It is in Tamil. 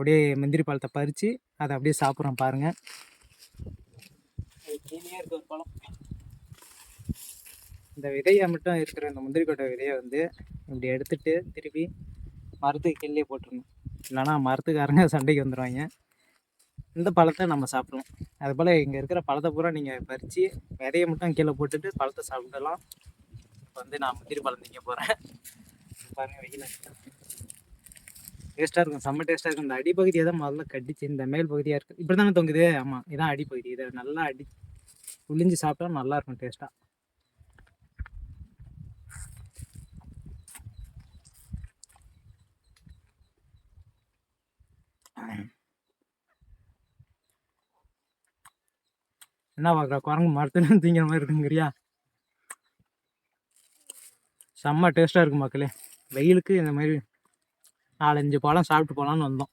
அப்படியே முந்திரி பழத்தை பறித்து அதை அப்படியே சாப்பிட்றோம் பாருங்கள். கீழே இருக்க ஒரு பழம். இந்த விதையை மட்டும் இருக்கிற இந்த முந்திரி கொட்டை விதையை வந்து இப்படி எடுத்துகிட்டு திருப்பி மரத்துக்கு கீழே போட்டுருணும், இல்லைனா மரத்துக்காரங்க சண்டைக்கு வந்துடுவாங்க. இந்த பழத்தை நம்ம சாப்பிடுவோம். அதுபோல் இங்கே இருக்கிற பழத்தை பூரா நீங்கள் பறித்து விதையை மட்டும் கீழே போட்டுட்டு பழத்தை சாப்பிடலாம். இப்போ வந்து நான் முந்திரி பழம் திங்க போகிறேன். பாருங்கள், வெயில் டேஸ்ட்டாக இருக்கும், செம்ம டேஸ்ட்டாக இருக்கும். இந்த அடிப்பகுதியை தான் முதல்ல கடிச்சு, இந்த மேல் பகுதியாக இருக்குது இப்படி தானே தொங்குது. ஆமாம், இதான் அடிப்பகுதி. இதை நல்லா புளிஞ்சு சாப்பிட்டா நல்லாயிருக்கும் டேஸ்ட்டாக. என்ன பார்க்குற, குரங்கு மரத்துல திங்கிற மாதிரி இருக்குங்கிறியா? செம்ம டேஸ்ட்டாக இருக்கும் மக்களே. வெயிலுக்கு இந்த மாதிரி 4-5 பழம் சாப்பிட்டு போகலான்னு வந்தோம்.